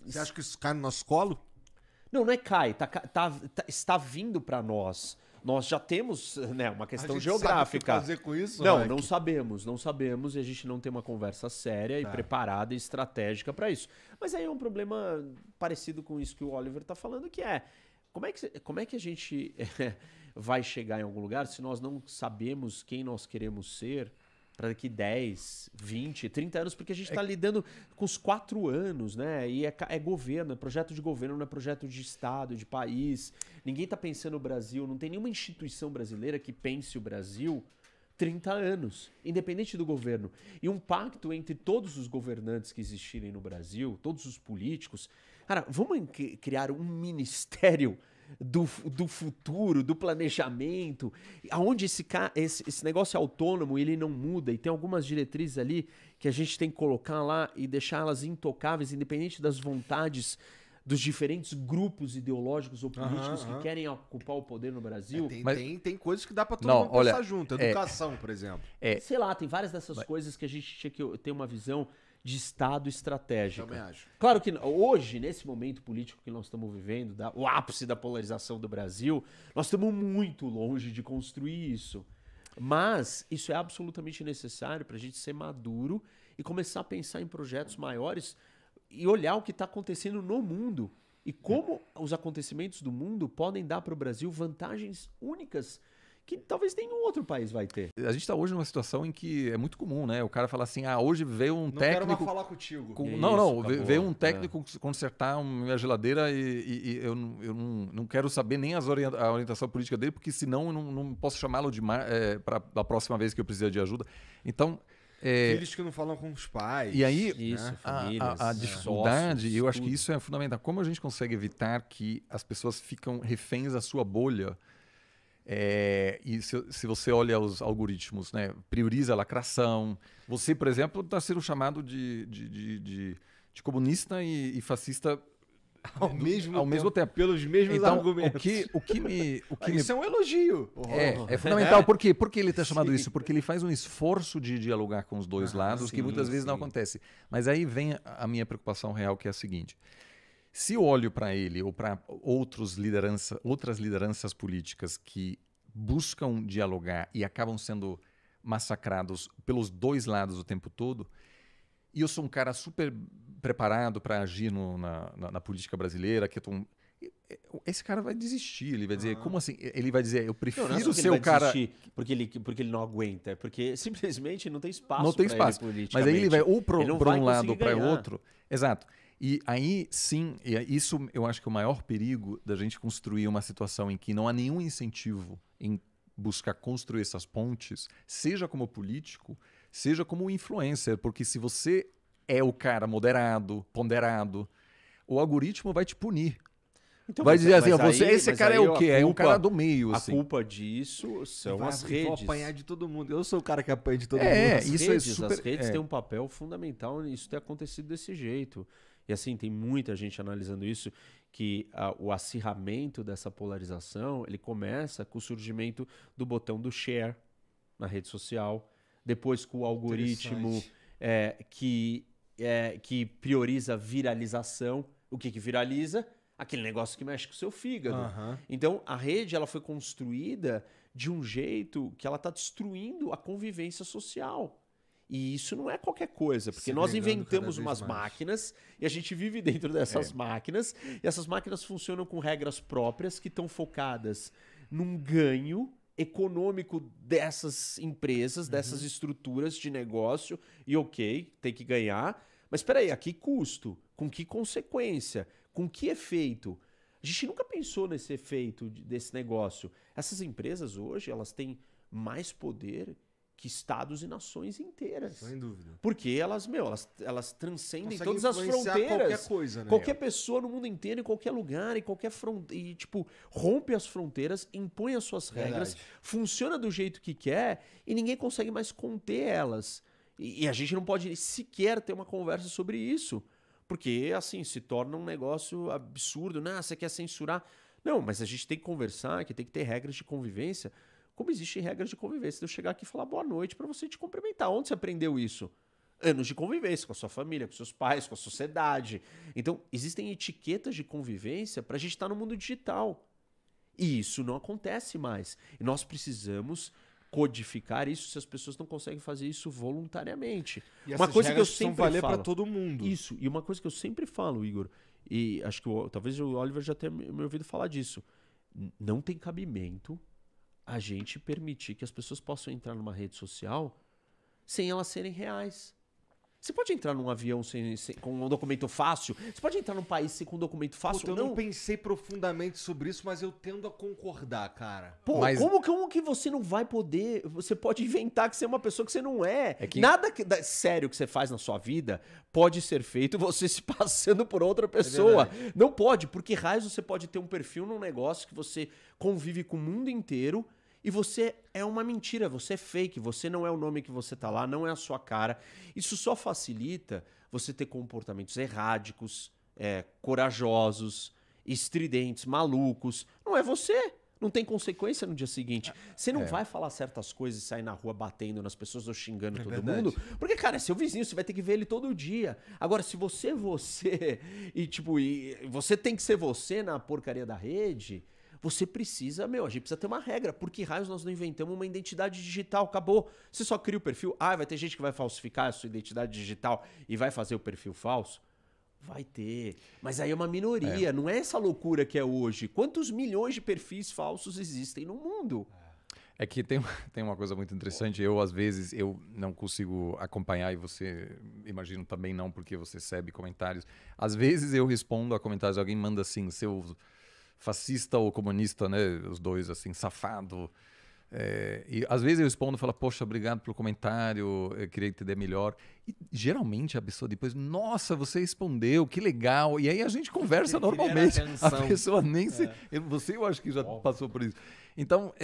Você acha que isso cai no nosso colo? Não é cai, está vindo para nós. Nós já temos, né, uma questão geográfica. Sabe o que fazer com isso? Não sabemos e a gente não tem uma conversa séria e preparada e estratégica para isso. Mas aí é um problema parecido com isso que o Oliver está falando, que como é que a gente vai chegar em algum lugar se nós não sabemos quem nós queremos ser para daqui 10, 20, 30 anos, porque a gente está lidando com os 4 anos, né? E é governo, é projeto de governo, não é projeto de Estado, de país. Ninguém está pensando no Brasil, não tem nenhuma instituição brasileira que pense o Brasil 30 anos, independente do governo. E um pacto entre todos os governantes que existirem no Brasil, todos os políticos. Cara, vamos criar um ministério do futuro, do planejamento, aonde esse negócio é autônomo, ele não muda, e tem algumas diretrizes ali que a gente tem que colocar lá e deixá-las intocáveis, independente das vontades dos diferentes grupos ideológicos ou políticos que querem ocupar o poder no Brasil. Tem coisas que dá pra todo mundo pensar junto. Educação, por exemplo. Sei lá, tem várias dessas coisas que a gente tinha que ter uma visão de Estado estratégico. Também acho. Claro que hoje, nesse momento político que nós estamos vivendo, o ápice da polarização do Brasil, nós estamos muito longe de construir isso. Mas isso é absolutamente necessário para a gente ser maduro e começar a pensar em projetos maiores e olhar o que está acontecendo no mundo e como os acontecimentos do mundo podem dar para o Brasil vantagens únicas que talvez nenhum outro país vai ter. A gente está hoje numa situação em que é muito comum, né? O cara fala assim, hoje veio um técnico... Não quero mais falar contigo. Veio um técnico consertar a minha geladeira e eu não quero saber nem a orientação política dele, porque senão eu não posso chamá-lo para a próxima vez que eu precisar de ajuda. Então... Filhos que não falam com os pais. E aí, famílias, a dificuldade, sócios, eu acho que isso é fundamental. Como a gente consegue evitar que as pessoas ficam reféns da sua bolha? E se você olha os algoritmos, né, prioriza a lacração. Você, por exemplo, está sendo chamado de comunista e fascista ao mesmo tempo. Pelos mesmos então, argumentos. Isso é um elogio. É fundamental. Por quê? Por que ele está chamado isso? Porque ele faz um esforço de dialogar com os dois lados, que muitas vezes não acontece. Mas aí vem a minha preocupação real, que é a seguinte. Se eu olho para ele ou para outras lideranças políticas que buscam dialogar e acabam sendo massacrados pelos dois lados o tempo todo, e eu sou um cara super preparado para agir na política brasileira, esse cara vai desistir, ele vai dizer, como assim? Ele vai dizer, eu prefiro ser o cara... Porque ele não aguenta, porque simplesmente não tem espaço. Não tem espaço, mas aí ele vai ou para um lado ou para outro. Exato. E aí, sim, isso eu acho que é o maior perigo da gente construir uma situação em que não há nenhum incentivo em buscar construir essas pontes, seja como político, seja como influencer, porque se você é o cara moderado, ponderado, o algoritmo vai te punir. Então, vai dizer assim, esse cara é o quê? É um cara do meio. A culpa disso são as redes. Vou apanhar de todo mundo. Eu sou o cara que apanha de todo mundo. As redes têm um papel fundamental nisso ter acontecido desse jeito. E assim, tem muita gente analisando isso, que o acirramento dessa polarização, ele começa com o surgimento do botão do share na rede social, depois com o algoritmo que prioriza viralização. O que viraliza? Aquele negócio que mexe com o seu fígado. Então, a rede ela foi construída de um jeito que ela está destruindo a convivência social. E isso não é qualquer coisa, porque nós inventamos umas máquinas e a gente vive dentro dessas máquinas, e essas máquinas funcionam com regras próprias que estão focadas num ganho econômico dessas empresas, dessas estruturas de negócio, e tem que ganhar, mas espera aí, a que custo? Com que consequência? Com que efeito? A gente nunca pensou nesse efeito desse negócio. Essas empresas hoje, elas têm mais poder que estados e nações inteiras. Sem dúvida. Porque elas transcendem Consegue todas as influenciar fronteiras. qualquer coisa, né? Qualquer pessoa no mundo inteiro, em qualquer lugar, em qualquer fronteira. E, tipo, rompe as fronteiras, impõe as suas regras, funciona do jeito que quer e ninguém consegue mais conter elas. E a gente não pode sequer ter uma conversa sobre isso. Porque, assim, se torna um negócio absurdo. Né? Você quer censurar? Não, mas a gente tem que conversar, que tem que ter regras de convivência. Como existem regras de convivência. De eu chegar aqui e falar boa noite pra você te cumprimentar. Onde você aprendeu isso? Anos de convivência com a sua família, com seus pais, com a sociedade. Então, existem etiquetas de convivência pra gente estar no mundo digital. E isso não acontece mais. E nós precisamos codificar isso se as pessoas não conseguem fazer isso voluntariamente. E Uma essas coisa que eu regras precisam sempre valer falo. pra todo mundo. Isso. E uma coisa que eu sempre falo, Igor, e acho que talvez o Oliver já tenha me ouvido falar disso. Não tem cabimento a gente permitir que as pessoas possam entrar numa rede social sem elas serem reais. Você pode entrar num avião com um documento fácil? Você pode entrar num país com um documento fácil? Puta, eu não pensei profundamente sobre isso, mas eu tendo a concordar, cara. Pô, Mas- como que você não vai poder... Você pode inventar que você é uma pessoa que você não é. É que- Nada sério que você faz na sua vida pode ser feito você se passando por outra pessoa. Não pode, porque raios você pode ter um perfil num negócio que você convive com o mundo inteiro e você é uma mentira, você é fake, você não é o nome que você tá lá, não é a sua cara. Isso só facilita você ter comportamentos erráticos, corajosos, estridentes, malucos. Não é você. Não tem consequência no dia seguinte. Você não vai falar certas coisas e sair na rua batendo nas pessoas ou xingando todo verdade. mundo. Porque, cara, é seu vizinho, você vai ter que ver ele todo dia. Agora, se você é você e você tem que ser você na porcaria da rede, você precisa, a gente precisa ter uma regra. Por que raios nós não inventamos uma identidade digital? Acabou. Você só cria o perfil. Vai ter gente que vai falsificar a sua identidade digital e vai fazer o perfil falso? Vai ter. Mas aí é uma minoria. Não é essa loucura que é hoje. Quantos milhões de perfis falsos existem no mundo? É que tem uma coisa muito interessante. Eu, às vezes, eu não consigo acompanhar e você, imagino, também não, porque você recebe comentários. Às vezes eu respondo a comentários, alguém manda assim, seu fascista ou comunista, né? Os dois, assim, safado. E às vezes eu respondo e falo, poxa, obrigado pelo comentário, eu queria entender melhor. E geralmente a pessoa depois, nossa, você respondeu, que legal. E aí a gente conversa normalmente. A pessoa nem se. Eu acho que já passou por isso. Então,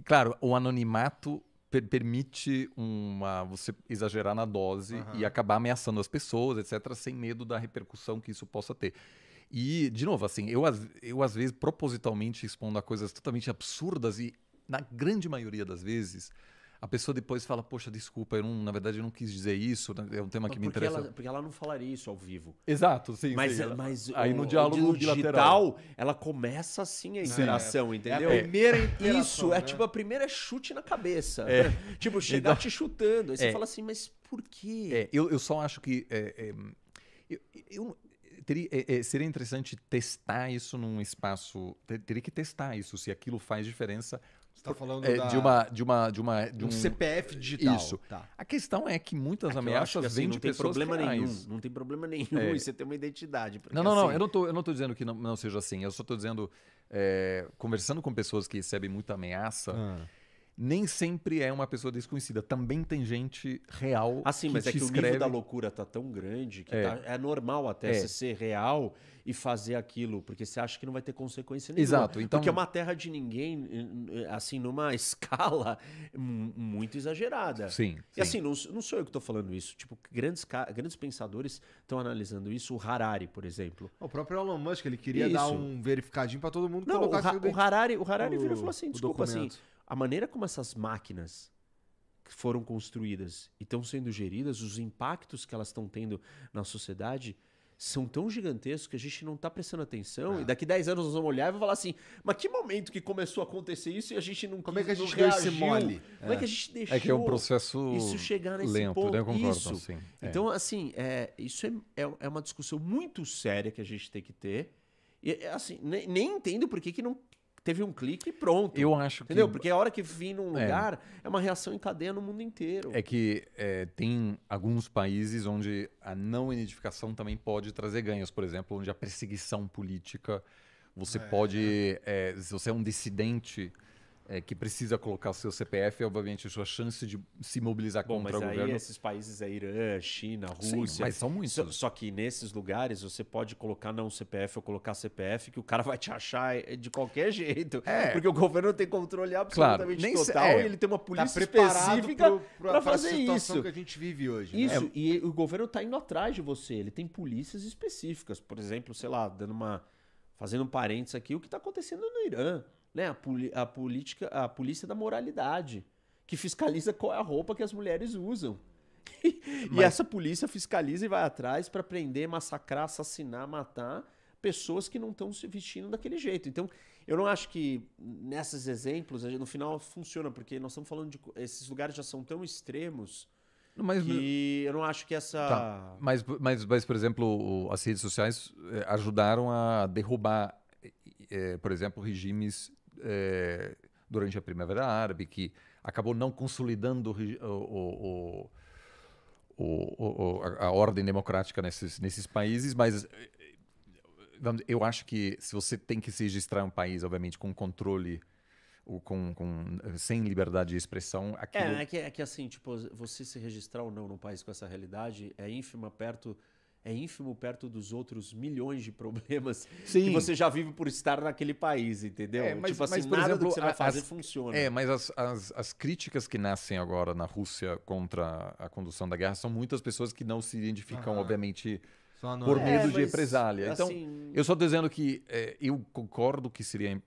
claro, o anonimato permite você exagerar na dose e acabar ameaçando as pessoas, etc., sem medo da repercussão que isso possa ter. E, de novo, assim, eu às vezes propositalmente respondo a coisas totalmente absurdas e, na grande maioria das vezes, a pessoa depois fala, poxa, desculpa, na verdade eu não quis dizer isso, é um tema que me interessa. Porque ela não falaria isso ao vivo. Exato, sim. Mas aí no diálogo digital, ela começa assim a interação, entendeu? É a primeira interação, Isso, né? tipo a primeira chute na cabeça. Tipo, chegar te chutando. Aí você fala assim, mas por quê? Eu só acho que... seria interessante testar isso num espaço... Teria que testar isso, se aquilo faz diferença... Você tá falando de um CPF digital. Isso. Tá. A questão é que muitas Eu acho ameaças que, assim, vêm não de tem pessoas problema reais. nenhum. Não tem problema nenhum e você ter uma identidade. Porque, Não, assim, eu não tô dizendo que não seja assim. Eu só tô dizendo, conversando com pessoas que recebem muita ameaça, nem sempre é uma pessoa desconhecida. Também tem gente real assim, que mas te é que escreve... o nível da loucura tá tão grande que é normal até você ser real e fazer aquilo, porque você acha que não vai ter consequência nenhuma. Exato. Então... Porque é uma terra de ninguém, assim, numa escala muito exagerada. Sim. E assim, não sou eu que estou falando isso. Tipo, grandes pensadores estão analisando isso. O Harari, por exemplo. O próprio Elon Musk, ele queria Isso. dar um verificadinho pra todo mundo Não, colocar o Harari virou e falou o assim, desculpa, assim, documento. a maneira como essas máquinas que foram construídas e estão sendo geridas, os impactos que elas estão tendo na sociedade são tão gigantescos que a gente não está prestando atenção. E daqui 10 anos nós vamos olhar e vamos falar assim, mas que momento que começou a acontecer isso e a gente não Como é que a gente não deu esse reagiu? mole? Como é que a gente deixou É que é um processo isso chegar nesse lento, ponto? né? Eu concordo, Isso. sim. Então, assim, isso é uma discussão muito séria que a gente tem que ter. E, assim, nem entendo por que não teve um clique e pronto. Eu acho Entendeu? que... Porque a hora que vir num lugar, é uma reação em cadeia no mundo inteiro. É que tem alguns países onde a não identificação também pode trazer ganhos. Por exemplo, onde a perseguição política, você pode... se você é um dissidente que precisa colocar o seu CPF, obviamente a sua chance de se mobilizar contra o mas aí governo... esses países é Irã, China, Sim, Rússia. mas são muitos. Só que nesses lugares você pode colocar não CPF ou colocar CPF que o cara vai te achar de qualquer jeito. Porque o governo tem controle absolutamente total e ele tem uma polícia específica para fazer a situação isso. que a gente vive hoje. Isso, e o governo tá indo atrás de você. Ele tem polícias específicas. Por exemplo, sei lá, fazendo um parênteses aqui, o que está acontecendo no Irã. Né? A polícia da moralidade, que fiscaliza qual é a roupa que as mulheres usam. E essa polícia fiscaliza e vai atrás para prender, massacrar, assassinar, matar pessoas que não estão se vestindo daquele jeito. Então, eu não acho que nesses exemplos, no final funciona, porque nós estamos falando de... Esses lugares já são tão extremos que eu não acho que essa... Tá. Mas, por exemplo, as redes sociais ajudaram a derrubar, por exemplo, regimes durante a Primavera Árabe, que acabou não consolidando a ordem democrática nesses países, mas eu acho que se você tem que se registrar em um país, obviamente, com controle, ou sem liberdade de expressão... Aquilo... É que assim, tipo, você se registrar ou não num país com essa realidade é ínfimo perto dos outros milhões de problemas que você já vive por estar naquele país, entendeu? Mas por nada exemplo, do que você vai fazer funciona. Mas as críticas que nascem agora na Rússia contra a condução da guerra são muitas pessoas que não se identificam, obviamente, por medo de represália. Então, eu só estou dizendo que eu concordo que seria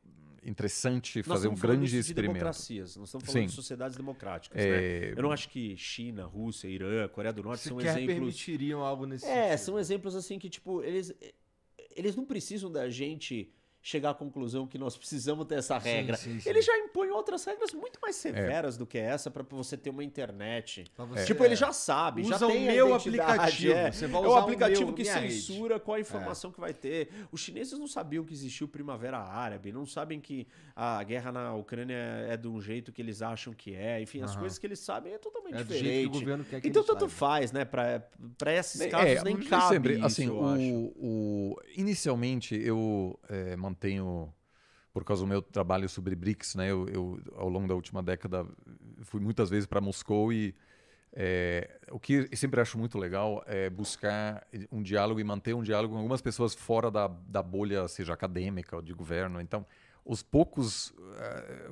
interessante fazer um grande experimento. Democracias. Nós estamos falando de sociedades democráticas. Né? Eu não acho que China, Rússia, Irã, Coreia do Norte são exemplos... permitiriam algo nesse sentido. São exemplos assim que, tipo, eles não precisam da gente chegar à conclusão que nós precisamos ter essa regra. Sim. Ele já impõe outras regras muito mais severas do que essa para você ter uma internet. Você, tipo, ele já sabe, usa já tem o meu a aplicativo. Você vai usar o aplicativo que minha censura qual a informação que vai ter. Os chineses não sabiam que existiu Primavera Árabe, não sabem que a guerra na Ucrânia é de um jeito que eles acham que é. Enfim, as coisas que eles sabem é totalmente diferente. Do jeito que o governo quer que então, eles tanto saibam. faz, né? Para esses casos nem cabe sempre, isso, assim, eu acho. Inicialmente, eu mantenho... Por causa do meu trabalho sobre BRICS, né? Eu ao longo da última década, fui muitas vezes para Moscou e o que eu sempre acho muito legal é buscar um diálogo e manter um diálogo com algumas pessoas fora da bolha, seja acadêmica ou de governo. Então, os poucos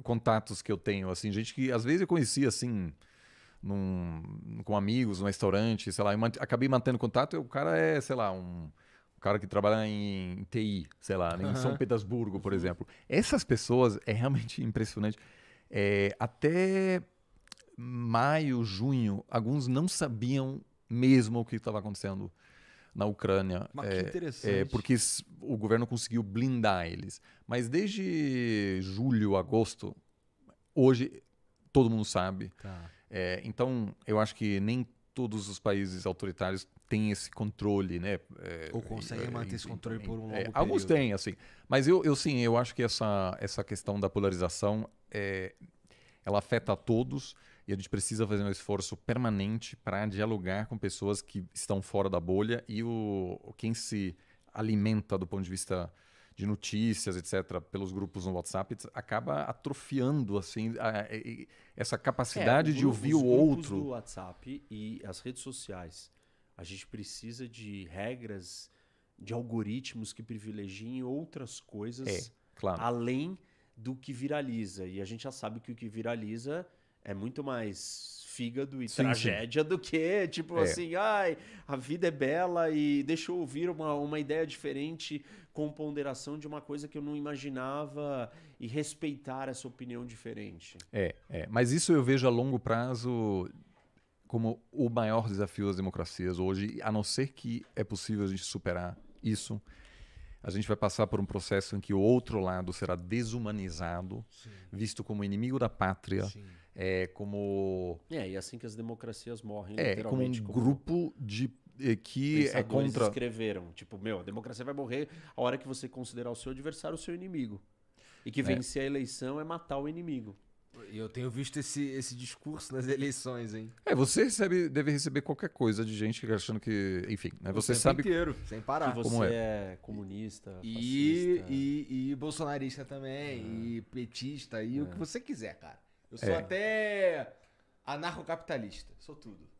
contatos que eu tenho, assim, gente que às vezes eu conhecia assim, com amigos, num restaurante, sei lá, acabei mantendo contato e o cara é, sei lá, um cara que trabalha em TI, sei lá, em São Petersburgo, por exemplo. Essas pessoas é realmente impressionante. Até maio, junho, alguns não sabiam mesmo o que estava acontecendo na Ucrânia. Mas que interessante. Porque o governo conseguiu blindar eles. Mas desde julho, agosto, hoje todo mundo sabe. Tá. Então, eu acho que nem todos os países autoritários têm esse controle, né? Ou conseguem manter esse controle por um longo período. Alguns têm, assim. Mas eu acho que essa questão da polarização, ela afeta a todos e a gente precisa fazer um esforço permanente para dialogar com pessoas que estão fora da bolha e quem se alimenta do ponto de vista de notícias, etc., pelos grupos no WhatsApp, acaba atrofiando assim, essa capacidade de ouvir o outro. Os grupos do WhatsApp e as redes sociais, a gente precisa de regras, de algoritmos que privilegiem outras coisas claro. além do que viraliza. E a gente já sabe que o que viraliza é muito mais fígado e tragédia do que, tipo assim, a vida é bela e deixa eu ouvir uma ideia diferente com ponderação de uma coisa que eu não imaginava e respeitar essa opinião diferente. Mas isso eu vejo a longo prazo como o maior desafio das democracias hoje, a não ser que é possível a gente superar isso, a gente vai passar por um processo em que o outro lado será desumanizado, visto como inimigo da pátria, como... e assim que as democracias morrem, como um grupo que é contra... escreveram, tipo, a democracia vai morrer a hora que você considerar o seu adversário o seu inimigo. E que vencer a eleição é matar o inimigo. Eu tenho visto esse discurso nas eleições, hein? Você deve receber qualquer coisa de gente achando que. Enfim, né? Você o tempo sabe. inteiro, sem parar. Que você Como é comunista, fascista. E bolsonarista também, e petista, e o que você quiser, cara. Eu sou até anarcocapitalista, sou tudo.